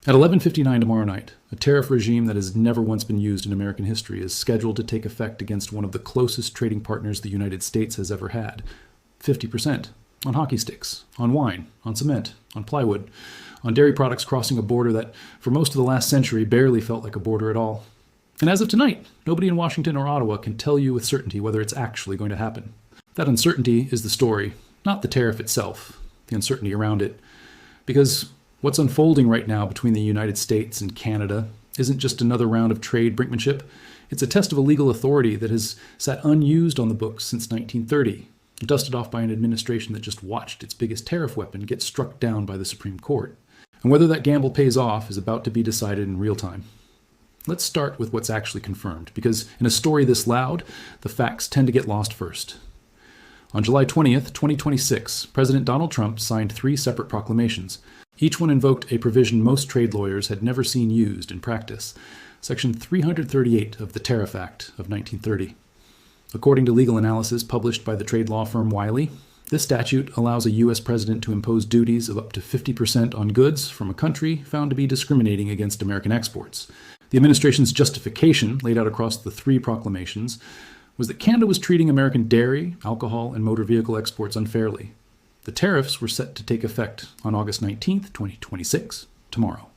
At 11:59 tomorrow night, a tariff regime that has never once been used in American history is scheduled to take effect against one of the closest trading partners the United States has ever had. 50% on hockey sticks, on wine, on cement, on plywood, on dairy products crossing a border that, for most of the last century, barely felt like a border at all. And as of tonight, nobody in Washington or Ottawa can tell you with certainty whether it's actually going to happen. That uncertainty is the story, not the tariff itself, the uncertainty around it. Because what's unfolding right now between the United States and Canada isn't just another round of trade brinkmanship. It's a test of a legal authority that has sat unused on the books since 1930, dusted off by an administration that just watched its biggest tariff weapon get struck down by the Supreme Court. And whether that gamble pays off is about to be decided in real time. Let's start with what's actually confirmed, because in a story this loud, the facts tend to get lost first. On July 20th, 2026, President Donald Trump signed 3 separate proclamations. Each one invoked a provision most trade lawyers had never seen used in practice, Section 338 of the Tariff Act of 1930. According to legal analysis published by the trade law firm Wiley, this statute allows a U.S. president to impose duties of up to 50% on goods from a country found to be discriminating against American exports. The administration's justification, laid out across the 3 proclamations, was that Canada was treating American dairy, alcohol, and motor vehicle exports unfairly. The tariffs were set to take effect on August 19th, 2026, tomorrow.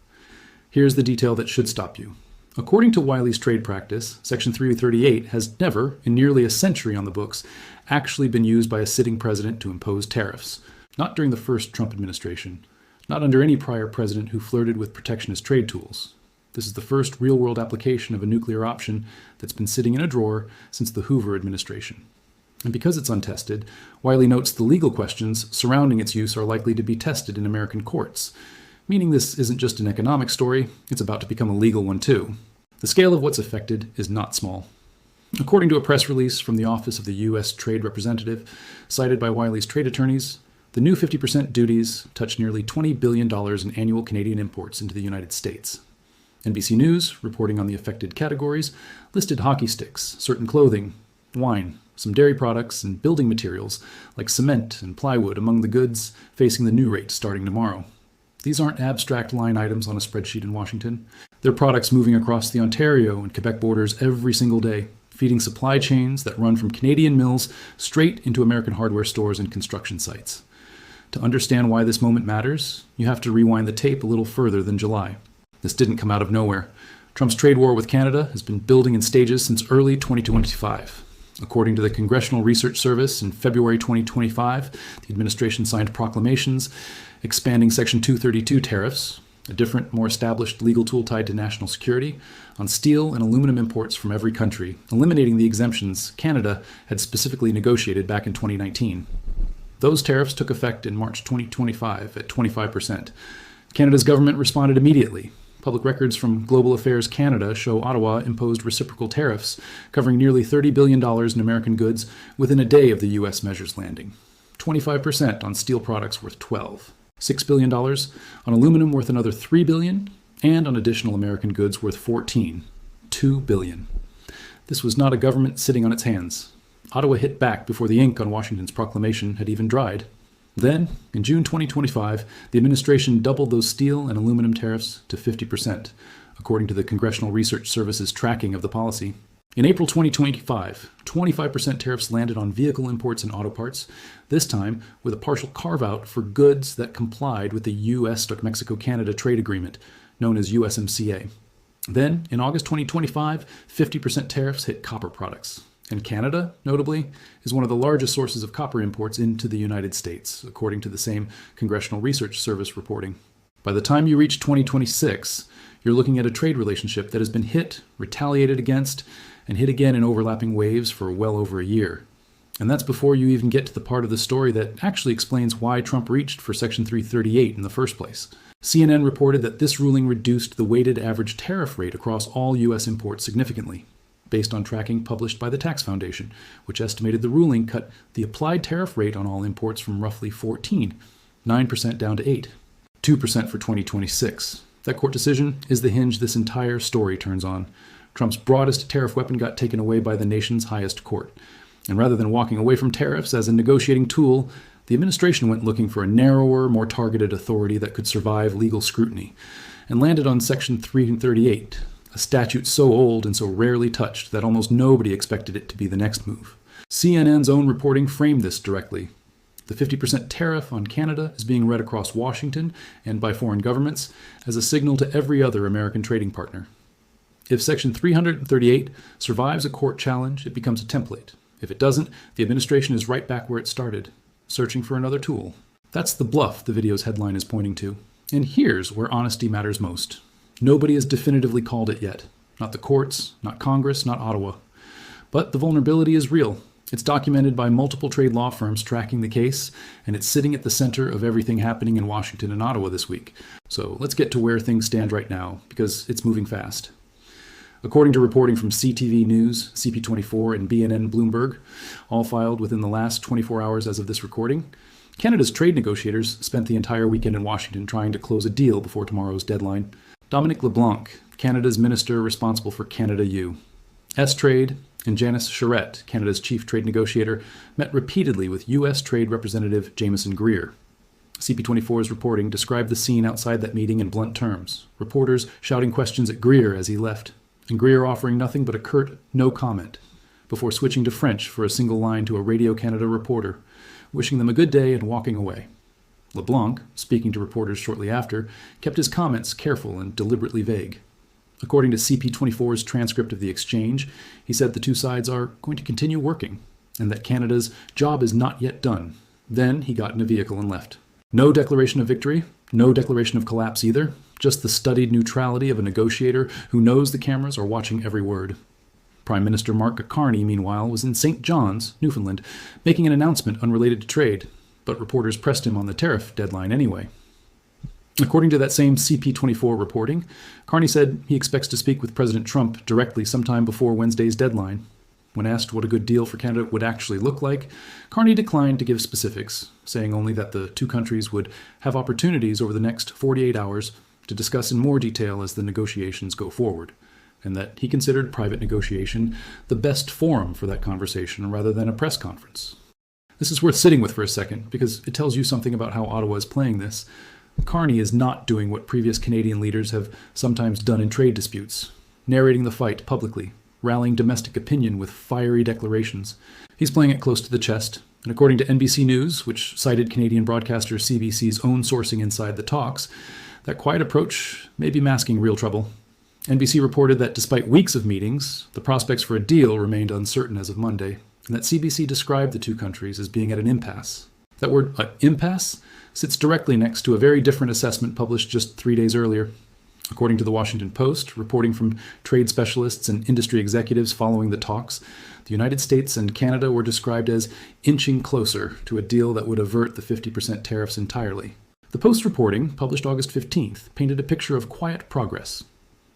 Here's the detail that should stop you. According to Wiley's trade practice, Section 338 has never, in nearly a century on the books, actually been used by a sitting president to impose tariffs. Not during the first Trump administration. Not under any prior president who flirted with protectionist trade tools. This is the first real-world application of a nuclear option that's been sitting in a drawer since the Hoover administration. And because it's untested, Wiley notes the legal questions surrounding its use are likely to be tested in American courts, meaning this isn't just an economic story, it's about to become a legal one too. The scale of what's affected is not small. According to a press release from the Office of the U.S. Trade Representative, cited by Wiley's trade attorneys, the new 50% duties touch nearly $20 billion in annual Canadian imports into the United States. NBC News, reporting on the affected categories, listed hockey sticks, certain clothing, wine, some dairy products, and building materials like cement and plywood among the goods facing the new rate starting tomorrow. These aren't abstract line items on a spreadsheet in Washington. They're products moving across the Ontario and Quebec borders every single day, feeding supply chains that run from Canadian mills straight into American hardware stores and construction sites. To understand why this moment matters, you have to rewind the tape a little further than July. This didn't come out of nowhere. Trump's trade war with Canada has been building in stages since early 2025. According to the Congressional Research Service, in February 2025, the administration signed proclamations expanding Section 232 tariffs, a different, more established legal tool tied to national security, on steel and aluminum imports from every country, eliminating the exemptions Canada had specifically negotiated back in 2019. Those tariffs took effect in March 2025 at 25%. Canada's government responded immediately. Public records from Global Affairs Canada show Ottawa imposed reciprocal tariffs covering nearly $30 billion in American goods within a day of the U.S. measures landing. 25% on steel products worth $12, $6 billion on aluminum worth another $3 billion, and on additional American goods worth $14, $2 billion. This was not a government sitting on its hands. Ottawa hit back before the ink on Washington's proclamation had even dried. Then, in June 2025, the administration doubled those steel and aluminum tariffs to 50%, according to the Congressional Research Service's tracking of the policy. In April 2025, 25% tariffs landed on vehicle imports and auto parts, this time with a partial carve-out for goods that complied with the U.S.-Mexico-Canada trade agreement, known as USMCA. Then, in August 2025, 50% tariffs hit copper products. And Canada, notably, is one of the largest sources of copper imports into the United States, according to the same Congressional Research Service reporting. By the time you reach 2026, you're looking at a trade relationship that has been hit, retaliated against, and hit again in overlapping waves for well over a year. And that's before you even get to the part of the story that actually explains why Trump reached for Section 338 in the first place. CNN reported that this ruling reduced the weighted average tariff rate across all U.S. imports significantly, based on tracking published by the Tax Foundation, which estimated the ruling cut the applied tariff rate on all imports from roughly 9% down to 2% for 2026. That court decision is the hinge this entire story turns on. Trump's broadest tariff weapon got taken away by the nation's highest court. And rather than walking away from tariffs as a negotiating tool, the administration went looking for a narrower, more targeted authority that could survive legal scrutiny. and landed on Section 338, a statute so old and so rarely touched that almost nobody expected it to be the next move. CNN's own reporting framed this directly. The 50% tariff on Canada is being read across Washington and by foreign governments as a signal to every other American trading partner. If Section 338 survives a court challenge, it becomes a template. If it doesn't, the administration is right back where it started, searching for another tool. That's the bluff the video's headline is pointing to. And here's where honesty matters most. Nobody has definitively called it yet. Not the courts, not Congress, not Ottawa. But the vulnerability is real. It's documented by multiple trade law firms tracking the case, and it's sitting at the center of everything happening in Washington and Ottawa this week. So let's get to where things stand right now, because it's moving fast. According to reporting from CTV News, CP24, and BNN Bloomberg, all filed within the last 24 hours as of this recording, Canada's trade negotiators spent the entire weekend in Washington trying to close a deal before tomorrow's deadline. Dominic LeBlanc, Canada's minister responsible for Canada-U.S. trade, and Janice Charette, Canada's chief trade negotiator, met repeatedly with U.S. Trade Representative Jameson Greer. CP24's reporting described the scene outside that meeting in blunt terms, reporters shouting questions at Greer as he left, and Greer offering nothing but a curt no comment, before switching to French for a single line to a Radio Canada reporter, wishing them a good day and walking away. LeBlanc, speaking to reporters shortly after, kept his comments careful and deliberately vague. According to CP24's transcript of the exchange, he said the two sides are going to continue working, and that Canada's job is not yet done. Then he got in a vehicle and left. No declaration of victory, no declaration of collapse either, just the studied neutrality of a negotiator who knows the cameras are watching every word. Prime Minister Mark Carney, meanwhile, was in St. John's, Newfoundland, making an announcement unrelated to trade, but reporters pressed him on the tariff deadline anyway. According to that same CP24 reporting, Carney said he expects to speak with President Trump directly sometime before Wednesday's deadline. When asked what a good deal for Canada would actually look like, Carney declined to give specifics, saying only that the two countries would have opportunities over the next 48 hours to discuss in more detail as the negotiations go forward, and that he considered private negotiation the best forum for that conversation rather than a press conference. This is worth sitting with for a second, because it tells you something about how Ottawa is playing this. Carney is not doing what previous Canadian leaders have sometimes done in trade disputes, narrating the fight publicly, rallying domestic opinion with fiery declarations. He's playing it close to the chest, and according to NBC News, which cited Canadian broadcaster CBC's own sourcing inside the talks, that quiet approach may be masking real trouble. NBC reported that despite weeks of meetings, the prospects for a deal remained uncertain as of Monday, and that CBC described the two countries as being at an impasse. That word, impasse, sits directly next to a very different assessment published just 3 days earlier. According to the Washington Post, reporting from trade specialists and industry executives following the talks, the United States and Canada were described as inching closer to a deal that would avert the 50% tariffs entirely. The Post reporting, published August 15th, painted a picture of quiet progress.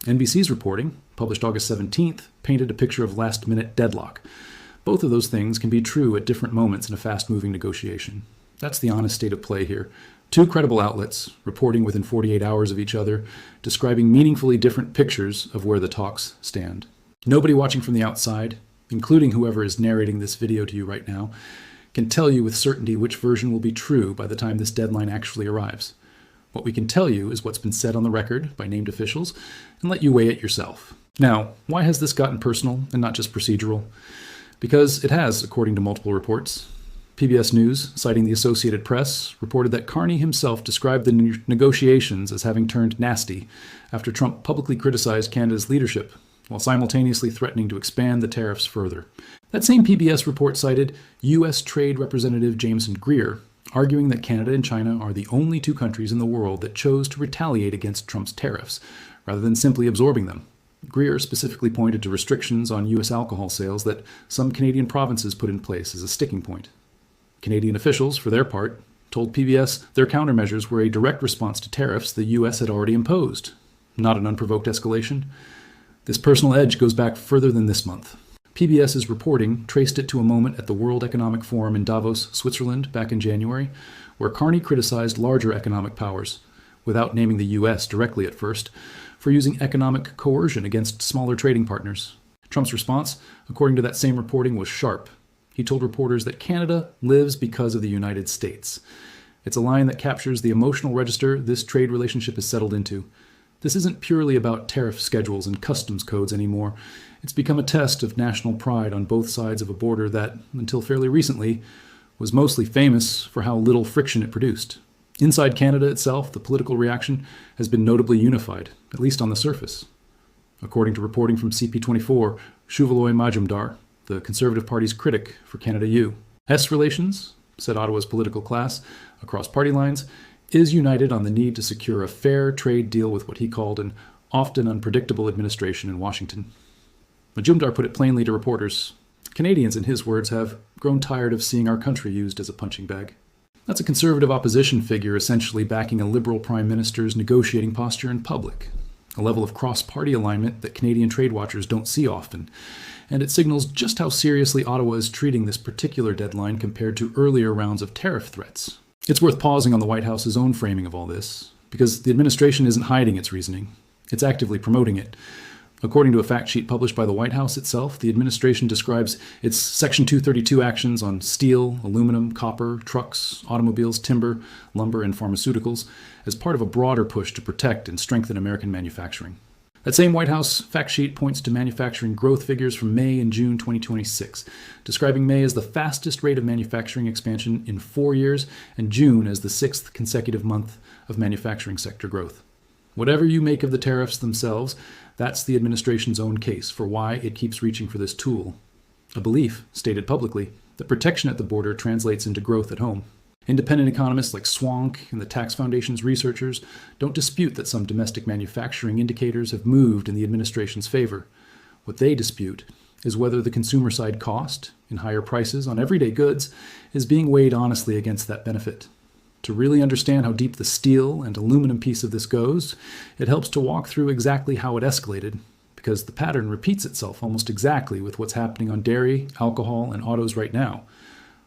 NBC's reporting, published August 17th, painted a picture of last-minute deadlock. Both of those things can be true at different moments in a fast-moving negotiation. That's the honest state of play here. Two credible outlets, reporting within 48 hours of each other, describing meaningfully different pictures of where the talks stand. Nobody watching from the outside, including whoever is narrating this video to you right now, can tell you with certainty which version will be true by the time this deadline actually arrives. What we can tell you is what's been said on the record by named officials, and let you weigh it yourself. Now, why has this gotten personal and not just procedural? Because it has, according to multiple reports. PBS News, citing the Associated Press, reported that Carney himself described the negotiations as having turned nasty after Trump publicly criticized Canada's leadership, while simultaneously threatening to expand the tariffs further. That same PBS report cited U.S. Trade Representative Jameson Greer, arguing that Canada and China are the only two countries in the world that chose to retaliate against Trump's tariffs, rather than simply absorbing them. Greer specifically pointed to restrictions on U.S. alcohol sales that some Canadian provinces put in place as a sticking point. Canadian officials, for their part, told PBS their countermeasures were a direct response to tariffs the U.S. had already imposed, not an unprovoked escalation. This personal edge goes back further than this month. PBS's reporting traced it to a moment at the World Economic Forum in Davos, Switzerland, back in January, where Carney criticized larger economic powers, without naming the U.S. directly at first, for using economic coercion against smaller trading partners. Trump's response, according to that same reporting, was sharp. He told reporters that Canada lives because of the United States. It's a line that captures the emotional register this trade relationship is settled into. This isn't purely about tariff schedules and customs codes anymore. It's become a test of national pride on both sides of a border that, until fairly recently, was mostly famous for how little friction it produced. Inside Canada itself, the political reaction has been notably unified, at least on the surface. According to reporting from CP24, Shuvaloy Majumdar, the Conservative Party's critic for Canada-U.S. relations, said Ottawa's political class, across party lines, is united on the need to secure a fair trade deal with what he called an often unpredictable administration in Washington. Majumdar put it plainly to reporters, Canadians, in his words, have grown tired of seeing our country used as a punching bag. That's a conservative opposition figure essentially backing a liberal prime minister's negotiating posture in public, a level of cross-party alignment that Canadian trade watchers don't see often, and it signals just how seriously Ottawa is treating this particular deadline compared to earlier rounds of tariff threats. It's worth pausing on the White House's own framing of all this, because the administration isn't hiding its reasoning. It's actively promoting it. According to a fact sheet published by the White House itself, the administration describes its Section 232 actions on steel, aluminum, copper, trucks, automobiles, timber, lumber, and pharmaceuticals as part of a broader push to protect and strengthen American manufacturing. That same White House fact sheet points to manufacturing growth figures from May and June 2026, describing May as the fastest rate of manufacturing expansion in 4 years and June as the 6th consecutive month of manufacturing sector growth. Whatever you make of the tariffs themselves, that's the administration's own case for why it keeps reaching for this tool. A belief, stated publicly, that protection at the border translates into growth at home. Independent economists like Swank and the Tax Foundation's researchers don't dispute that some domestic manufacturing indicators have moved in the administration's favor. What they dispute is whether the consumer side cost, in higher prices on everyday goods, is being weighed honestly against that benefit. To really understand how deep the steel and aluminum piece of this goes, it helps to walk through exactly how it escalated, because the pattern repeats itself almost exactly with what's happening on dairy, alcohol, and autos right now.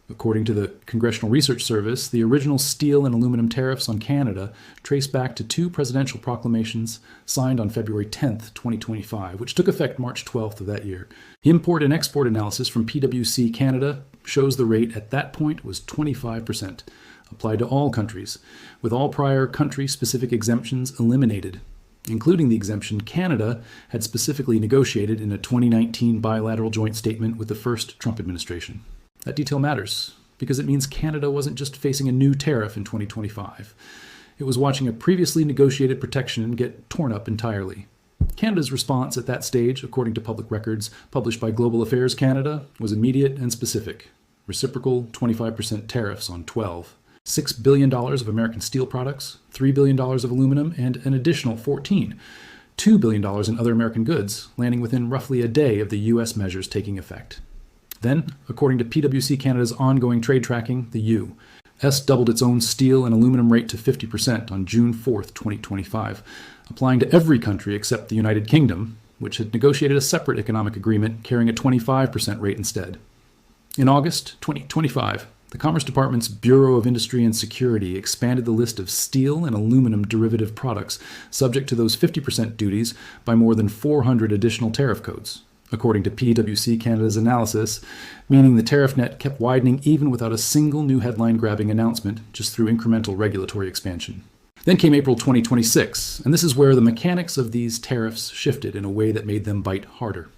According to the Congressional Research Service, the original steel and aluminum tariffs on Canada trace back to 2 presidential proclamations signed on February 10, 2025, which took effect March 12th of that year. Import and export analysis from PwC Canada shows the rate at that point was 25%, applied to all countries, with all prior country-specific exemptions eliminated, including the exemption Canada had specifically negotiated in a 2019 bilateral joint statement with the first Trump administration. That detail matters, because it means Canada wasn't just facing a new tariff in 2025. It was watching a previously negotiated protection get torn up entirely. Canada's response at that stage, according to public records published by Global Affairs Canada, was immediate and specific. Reciprocal 25% tariffs on 12. $6 billion of American steel products, $3 billion of aluminum, and an additional $2 billion in other American goods, landing within roughly a day of the U.S. measures taking effect. Then, according to PwC Canada's ongoing trade tracking, the U.S. doubled its own steel and aluminum rate to 50% on June 4, 2025, applying to every country except the United Kingdom, which had negotiated a separate economic agreement carrying a 25% rate instead. In August 2025, the Commerce Department's Bureau of Industry and Security expanded the list of steel and aluminum derivative products subject to those 50% duties by more than 400 additional tariff codes, according to PwC Canada's analysis, meaning the tariff net kept widening even without a single new headline-grabbing announcement, just through incremental regulatory expansion. Then came April 2026, and this is where the mechanics of these tariffs shifted in a way that made them bite harder.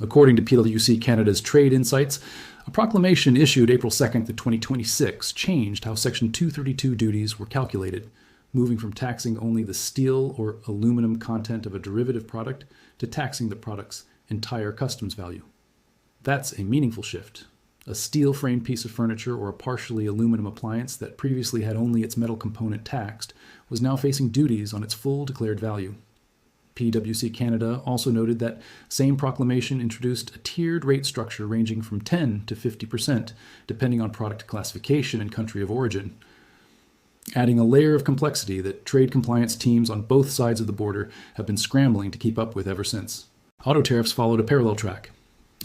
According to PwC Canada's Trade Insights, a proclamation issued April 2nd, 2026 changed how Section 232 duties were calculated, moving from taxing only the steel or aluminum content of a derivative product to taxing the product's entire customs value. That's a meaningful shift. A steel-framed piece of furniture or a partially aluminum appliance that previously had only its metal component taxed was now facing duties on its full declared value. PwC Canada also noted that same proclamation introduced a tiered rate structure ranging from 10 to 50%, depending on product classification and country of origin, adding a layer of complexity that trade compliance teams on both sides of the border have been scrambling to keep up with ever since. Auto tariffs followed a parallel track.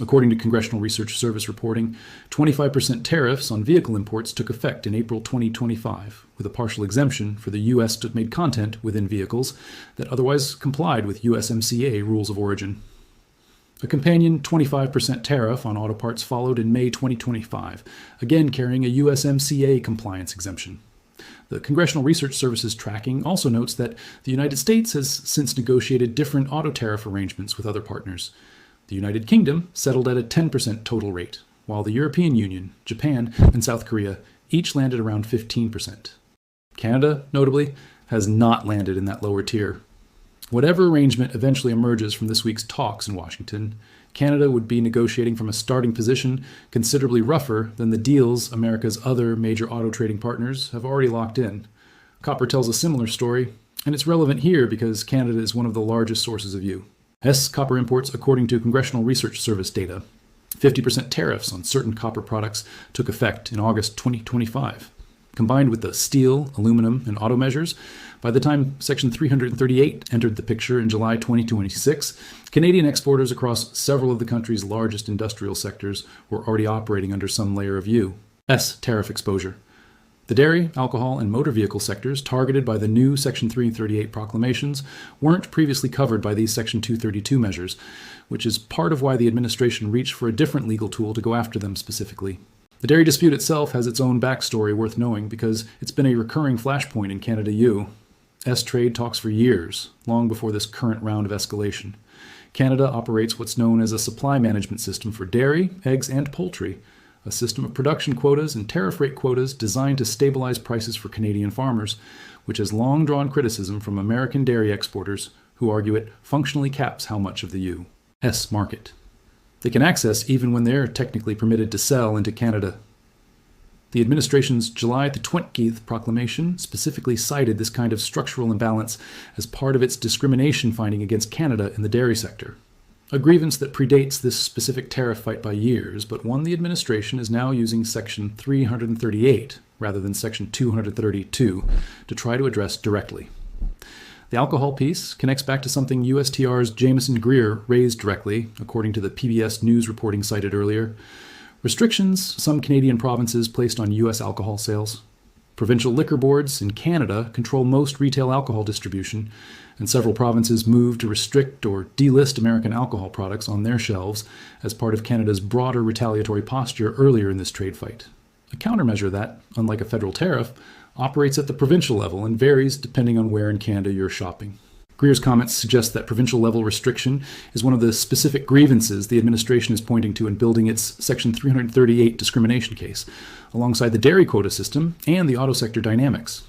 According to Congressional Research Service reporting, 25% tariffs on vehicle imports took effect in April 2025, with a partial exemption for the U.S.-made content within vehicles that otherwise complied with USMCA rules of origin. A companion 25% tariff on auto parts followed in May 2025, again carrying a USMCA compliance exemption. The Congressional Research Service's tracking also notes that the United States has since negotiated different auto tariff arrangements with other partners. The United Kingdom settled at a 10% total rate, while the European Union, Japan, and South Korea each landed around 15%. Canada, notably, has not landed in that lower tier. Whatever arrangement eventually emerges from this week's talks in Washington, Canada would be negotiating from a starting position considerably rougher than the deals America's other major auto trading partners have already locked in. Copper tells a similar story, and it's relevant here because Canada is one of the largest sources of U.S. copper imports according to Congressional Research Service data. 50% tariffs on certain copper products took effect in August 2025. Combined with the steel, aluminum, and auto measures, by the time Section 338 entered the picture in July 2026, Canadian exporters across several of the country's largest industrial sectors were already operating under some layer of U.S. tariff exposure. The dairy, alcohol, and motor vehicle sectors targeted by the new Section 338 proclamations weren't previously covered by these Section 232 measures, which is part of why the administration reached for a different legal tool to go after them specifically. The dairy dispute itself has its own backstory worth knowing because it's been a recurring flashpoint in Canada-U.S. trade talks for years, long before this current round of escalation. Canada operates what's known as a supply management system for dairy, eggs, and poultry, a system of production quotas and tariff rate quotas designed to stabilize prices for Canadian farmers, which has long drawn criticism from American dairy exporters who argue it functionally caps how much of the U.S. market they can access even when they're technically permitted to sell into Canada. The administration's July 20th proclamation specifically cited this kind of structural imbalance as part of its discrimination finding against Canada in the dairy sector. A grievance that predates this specific tariff fight by years, but one the administration is now using Section 338 rather than Section 232 to try to address directly. The alcohol piece connects back to something USTR's Jameson Greer raised directly, according to the PBS News reporting cited earlier. Restrictions some Canadian provinces placed on U.S. alcohol sales. Provincial liquor boards in Canada control most retail alcohol distribution, and several provinces moved to restrict or delist American alcohol products on their shelves as part of Canada's broader retaliatory posture earlier in this trade fight. A countermeasure that, unlike a federal tariff, operates at the provincial level and varies depending on where in Canada you're shopping. Greer's comments suggest that provincial-level restriction is one of the specific grievances the administration is pointing to in building its Section 338 discrimination case, alongside the dairy quota system and the auto sector dynamics.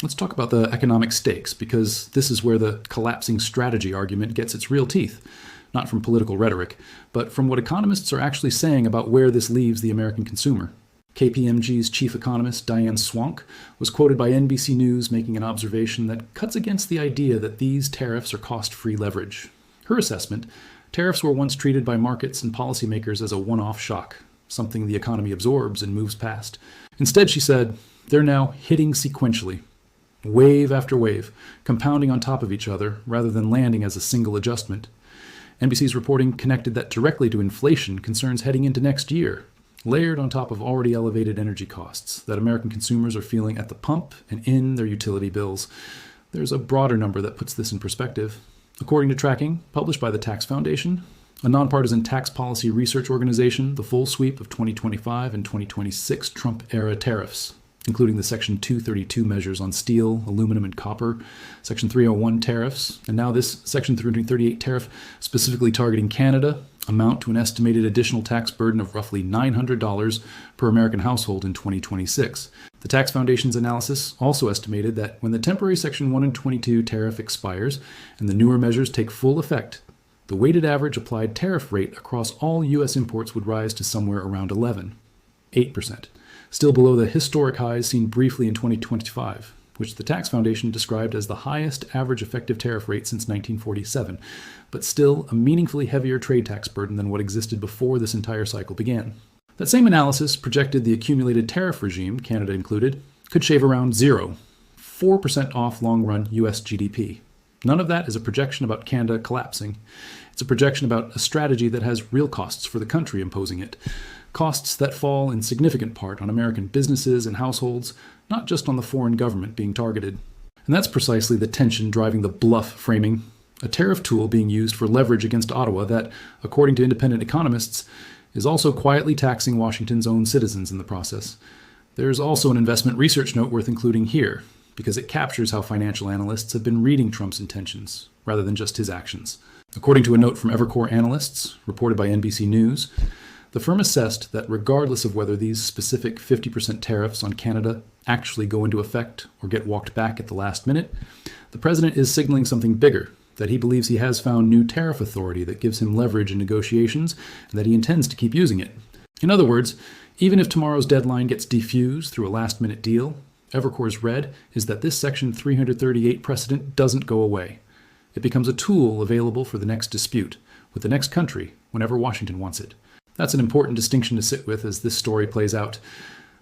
Let's talk about the economic stakes, because this is where the collapsing strategy argument gets its real teeth, not from political rhetoric, but from what economists are actually saying about where this leaves the American consumer. KPMG's chief economist, Diane Swank, was quoted by NBC News making an observation that cuts against the idea that these tariffs are cost-free leverage. Her assessment, tariffs were once treated by markets and policymakers as a one-off shock, something the economy absorbs and moves past. Instead, she said, they're now hitting sequentially, wave after wave, compounding on top of each other rather than landing as a single adjustment. NBC's reporting connected that directly to inflation concerns heading into next year, layered on top of already elevated energy costs that American consumers are feeling at the pump and in their utility bills. There's a broader number that puts this in perspective. According to tracking published by the Tax Foundation, a nonpartisan tax policy research organization, the full sweep of 2025 and 2026 Trump-era tariffs, including the Section 232 measures on steel, aluminum, and copper, Section 301 tariffs, and now this Section 338 tariff specifically targeting Canada, amount to an estimated additional tax burden of roughly $900 per American household in 2026. The Tax Foundation's analysis also estimated that when the temporary Section 122 tariff expires and the newer measures take full effect, the weighted average applied tariff rate across all U.S. imports would rise to somewhere around 8%, still below the historic highs seen briefly in 2025, which the Tax Foundation described as the highest average effective tariff rate since 1947, but still a meaningfully heavier trade tax burden than what existed before this entire cycle began. That same analysis projected the accumulated tariff regime, Canada included, could shave around 4% off long-run U.S. GDP. None of that is a projection about Canada collapsing. It's a projection about a strategy that has real costs for the country imposing it. Costs that fall in significant part on American businesses and households, not just on the foreign government being targeted. And that's precisely the tension driving the Bluff framing, a tariff tool being used for leverage against Ottawa that, according to independent economists, is also quietly taxing Washington's own citizens in the process. There's also an investment research note worth including here, because it captures how financial analysts have been reading Trump's intentions, rather than just his actions. According to a note from Evercore analysts, reported by NBC News, the firm assessed that regardless of whether these specific 50% tariffs on Canada actually go into effect or get walked back at the last minute, the president is signaling something bigger, that he believes he has found new tariff authority that gives him leverage in negotiations and that he intends to keep using it. In other words, even if tomorrow's deadline gets defused through a last-minute deal, Evercore's read is that this Section 338 precedent doesn't go away. It becomes a tool available for the next dispute with the next country whenever Washington wants it. That's an important distinction to sit with as this story plays out.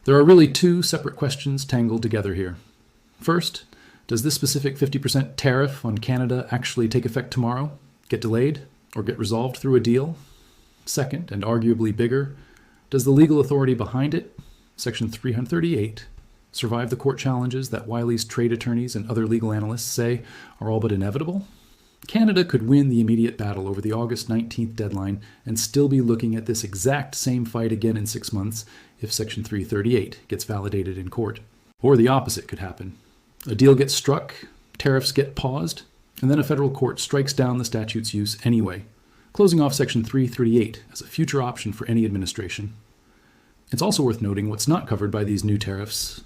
There are really two separate questions tangled together here. First, does this specific 50% tariff on Canada actually take effect tomorrow, get delayed, or get resolved through a deal? Second, and arguably bigger, does the legal authority behind it, Section 338, survive the court challenges that Wiley's trade attorneys and other legal analysts say are all but inevitable? Canada could win the immediate battle over the August 19th deadline and still be looking at this exact same fight again in 6 months if Section 338 gets validated in court. Or the opposite could happen. A deal gets struck, tariffs get paused, and then a federal court strikes down the statute's use anyway, closing off Section 338 as a future option for any administration. It's also worth noting what's not covered by these new tariffs,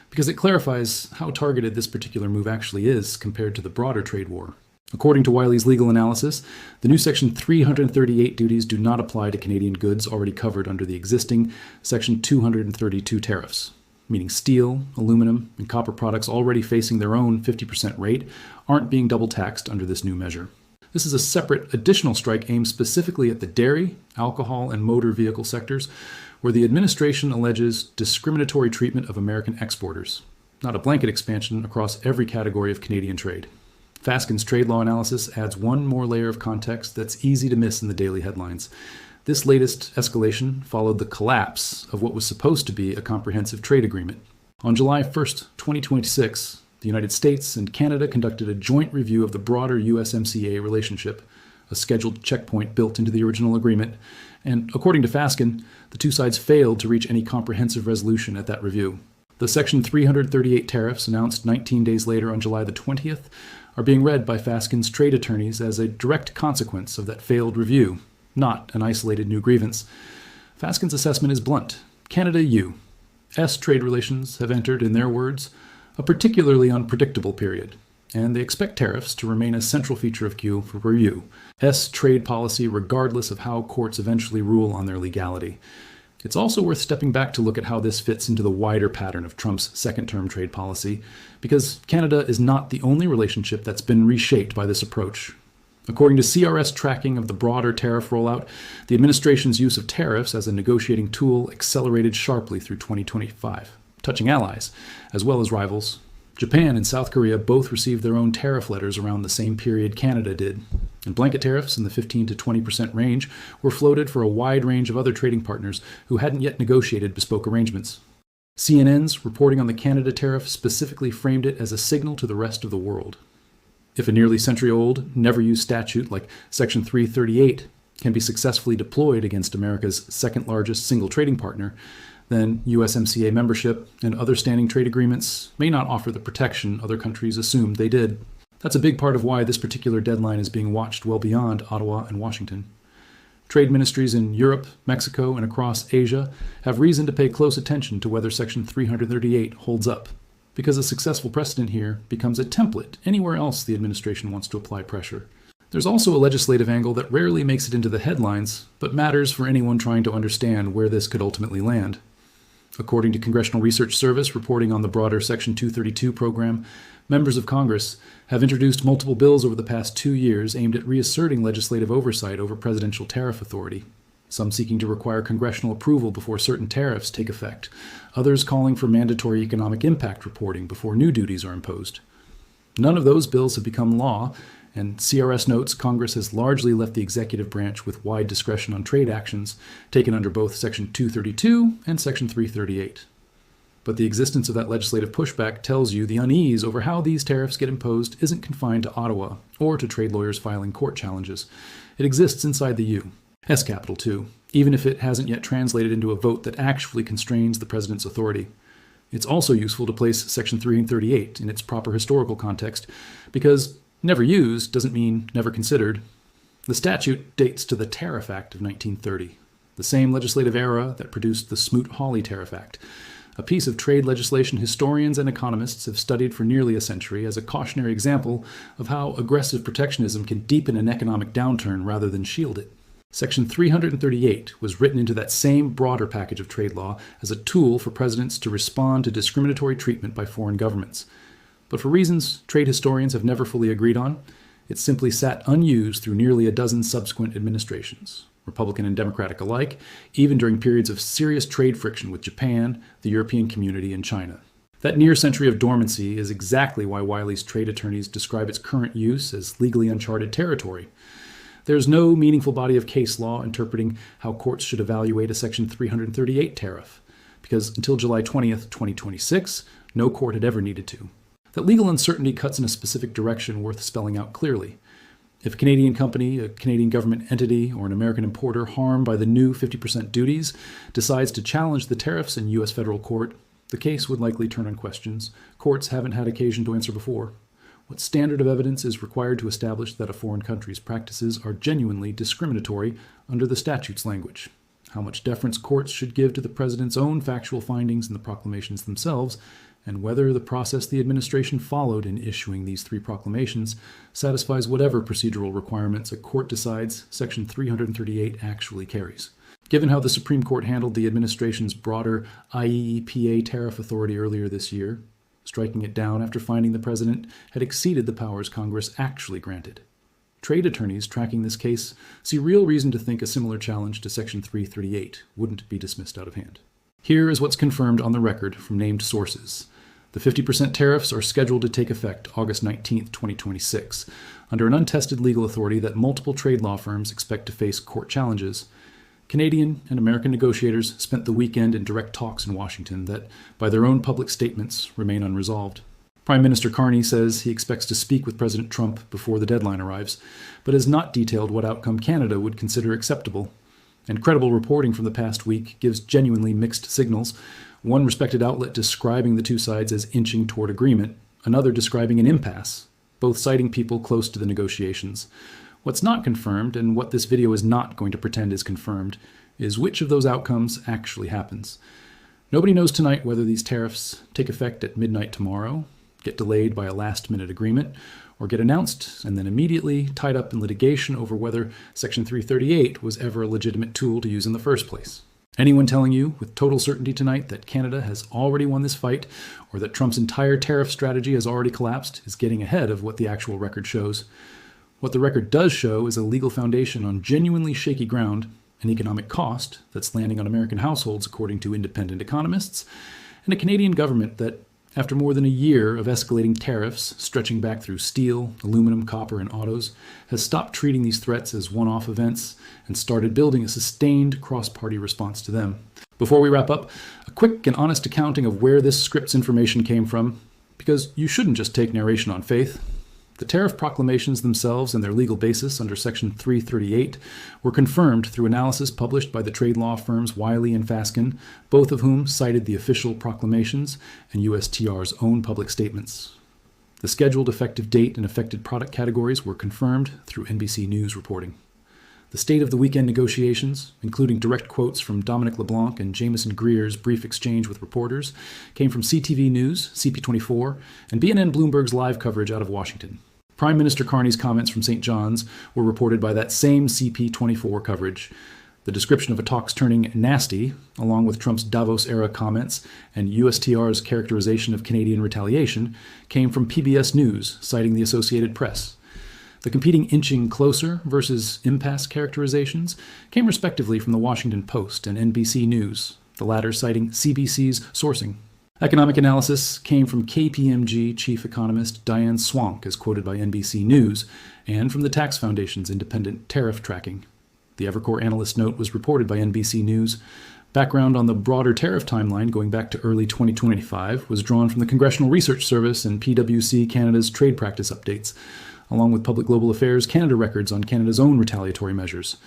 because it clarifies how targeted this particular move actually is compared to the broader trade war. According to Wiley's legal analysis, the new Section 338 duties do not apply to Canadian goods already covered under the existing Section 232 tariffs, meaning steel, aluminum, and copper products already facing their own 50% rate aren't being double taxed under this new measure. This is a separate additional strike aimed specifically at the dairy, alcohol, and motor vehicle sectors, where the administration alleges discriminatory treatment of American exporters, not a blanket expansion across every category of Canadian trade. Fasken's trade law analysis adds one more layer of context that's easy to miss in the daily headlines. This latest escalation followed the collapse of what was supposed to be a comprehensive trade agreement. On July 1st, 2026, the United States and Canada conducted a joint review of the broader USMCA relationship, a scheduled checkpoint built into the original agreement, and according to Fasken, the two sides failed to reach any comprehensive resolution at that review. The Section 338 tariffs, announced 19 days later on July the 20th, are being read by Fasken's trade attorneys as a direct consequence of that failed review, not an isolated new grievance. Fasken's assessment is blunt. Canada-U.S. trade relations have entered, in their words, a particularly unpredictable period, and they expect tariffs to remain a central feature of Q for review. S trade policy regardless of how courts eventually rule on their legality. It's also worth stepping back to look at how this fits into the wider pattern of Trump's second-term trade policy, because Canada is not the only relationship that's been reshaped by this approach. According to CRS tracking of the broader tariff rollout, the administration's use of tariffs as a negotiating tool accelerated sharply through 2025, touching allies, as well as rivals. Japan and South Korea both received their own tariff letters around the same period Canada did, and blanket tariffs in the 15 to 20% range were floated for a wide range of other trading partners who hadn't yet negotiated bespoke arrangements. CNN's reporting on the Canada tariff specifically framed it as a signal to the rest of the world. If a nearly century-old, never-used statute like Section 338 can be successfully deployed against America's second-largest single trading partner, then USMCA membership and other standing trade agreements may not offer the protection other countries assumed they did. That's a big part of why this particular deadline is being watched well beyond Ottawa and Washington. Trade ministries in Europe, Mexico, and across Asia have reason to pay close attention to whether Section 338 holds up, because a successful precedent here becomes a template anywhere else the administration wants to apply pressure. There's also a legislative angle that rarely makes it into the headlines, but matters for anyone trying to understand where this could ultimately land. According to Congressional Research Service reporting on the broader Section 232 program, members of Congress have introduced multiple bills over the past 2 years aimed at reasserting legislative oversight over presidential tariff authority, some seeking to require congressional approval before certain tariffs take effect, others calling for mandatory economic impact reporting before new duties are imposed. None of those bills have become law, and CRS notes Congress has largely left the executive branch with wide discretion on trade actions taken under both Section 232 and Section 338. But the existence of that legislative pushback tells you the unease over how these tariffs get imposed isn't confined to Ottawa or to trade lawyers filing court challenges. It exists inside the U, S capital too, even if it hasn't yet translated into a vote that actually constrains the president's authority. It's also useful to place Section 338 in its proper historical context, because never used doesn't mean never considered. The statute dates to the Tariff Act of 1930, the same legislative era that produced the Smoot-Hawley Tariff Act, a piece of trade legislation historians and economists have studied for nearly a century as a cautionary example of how aggressive protectionism can deepen an economic downturn rather than shield it. Section 338 was written into that same broader package of trade law as a tool for presidents to respond to discriminatory treatment by foreign governments. But for reasons trade historians have never fully agreed on, it simply sat unused through nearly a dozen subsequent administrations, Republican and Democratic alike, even during periods of serious trade friction with Japan, the European community, and China. That near century of dormancy is exactly why Wiley's trade attorneys describe its current use as legally uncharted territory. There's no meaningful body of case law interpreting how courts should evaluate a Section 338 tariff, because until July 20th, 2026, no court had ever needed to. That legal uncertainty cuts in a specific direction worth spelling out clearly. If a Canadian company, a Canadian government entity, or an American importer harmed by the new 50% duties decides to challenge the tariffs in U.S. federal court, the case would likely turn on questions courts haven't had occasion to answer before. What standard of evidence is required to establish that a foreign country's practices are genuinely discriminatory under the statute's language? How much deference courts should give to the president's own factual findings in the proclamations themselves, and whether the process the administration followed in issuing these three proclamations satisfies whatever procedural requirements a court decides Section 338 actually carries. Given how the Supreme Court handled the administration's broader IEEPA tariff authority earlier this year, striking it down after finding the president had exceeded the powers Congress actually granted, trade attorneys tracking this case see real reason to think a similar challenge to Section 338 wouldn't be dismissed out of hand. Here is what's confirmed on the record from named sources. The 50% tariffs are scheduled to take effect August 19, 2026, under an untested legal authority that multiple trade law firms expect to face court challenges. Canadian and American negotiators spent the weekend in direct talks in Washington that, by their own public statements, remain unresolved. Prime Minister Carney says he expects to speak with President Trump before the deadline arrives, but has not detailed what outcome Canada would consider acceptable. And credible reporting from the past week gives genuinely mixed signals, one respected outlet describing the two sides as inching toward agreement, another describing an impasse, both citing people close to the negotiations. What's not confirmed, and what this video is not going to pretend is confirmed, is which of those outcomes actually happens. Nobody knows tonight whether these tariffs take effect at midnight tomorrow, get delayed by a last-minute agreement, or get announced and then immediately tied up in litigation over whether Section 338 was ever a legitimate tool to use in the first place. Anyone telling you with total certainty tonight that Canada has already won this fight, or that Trump's entire tariff strategy has already collapsed, is getting ahead of what the actual record shows. What the record does show is a legal foundation on genuinely shaky ground, an economic cost that's landing on American households according to independent economists, and a Canadian government that, after more than a year of escalating tariffs stretching back through steel, aluminum, copper, and autos, has stopped treating these threats as one-off events and started building a sustained cross-party response to them. Before we wrap up, a quick and honest accounting of where this script's information came from, because you shouldn't just take narration on faith. The tariff proclamations themselves and their legal basis under Section 338 were confirmed through analysis published by the trade law firms Wiley and Fasken, both of whom cited the official proclamations and USTR's own public statements. The scheduled effective date and affected product categories were confirmed through NBC News reporting. The state of the weekend negotiations, including direct quotes from Dominic LeBlanc and Jameson Greer's brief exchange with reporters, came from CTV News, CP24, and BNN Bloomberg's live coverage out of Washington. Prime Minister Carney's comments from St. John's were reported by that same CP24 coverage. The description of a talks turning nasty, along with Trump's Davos-era comments and USTR's characterization of Canadian retaliation, came from PBS News, citing the Associated Press. The competing inching closer versus impasse characterizations came respectively from the Washington Post and NBC News, the latter citing CBC's sourcing. Economic analysis came from KPMG chief economist Diane Swank, as quoted by NBC News, and from the Tax Foundation's independent tariff tracking. The Evercore analyst note was reported by NBC News. Background on the broader tariff timeline going back to early 2025 was drawn from the Congressional Research Service and PwC Canada's trade practice updates, along with Public Global Affairs Canada records on Canada's own retaliatory measures.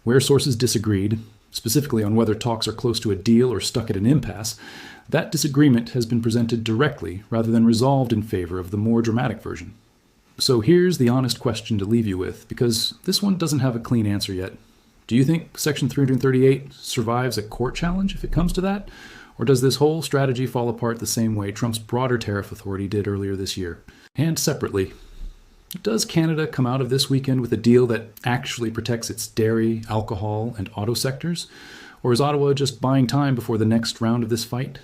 Where sources disagreed, specifically on whether talks are close to a deal or stuck at an impasse, that disagreement has been presented directly rather than resolved in favor of the more dramatic version. So here's the honest question to leave you with, because this one doesn't have a clean answer yet. Do you think Section 338 survives a court challenge if it comes to that? Or does this whole strategy fall apart the same way Trump's broader tariff authority did earlier this year? And separately, does Canada come out of this weekend with a deal that actually protects its dairy, alcohol, and auto sectors? Or is Ottawa just buying time before the next round of this fight?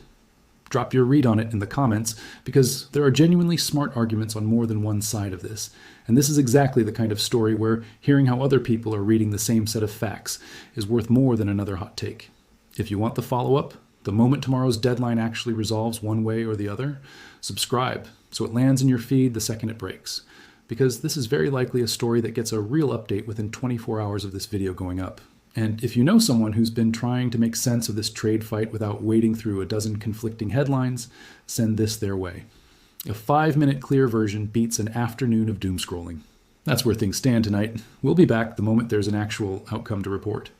Drop your read on it in the comments, because there are genuinely smart arguments on more than one side of this. And this is exactly the kind of story where hearing how other people are reading the same set of facts is worth more than another hot take. If you want the follow-up, the moment tomorrow's deadline actually resolves one way or the other, subscribe so it lands in your feed the second it breaks. Because this is very likely a story that gets a real update within 24 hours of this video going up. And if you know someone who's been trying to make sense of this trade fight without wading through a dozen conflicting headlines, send this their way. A 5-minute clear version beats an afternoon of doom scrolling. That's where things stand tonight. We'll be back the moment there's an actual outcome to report.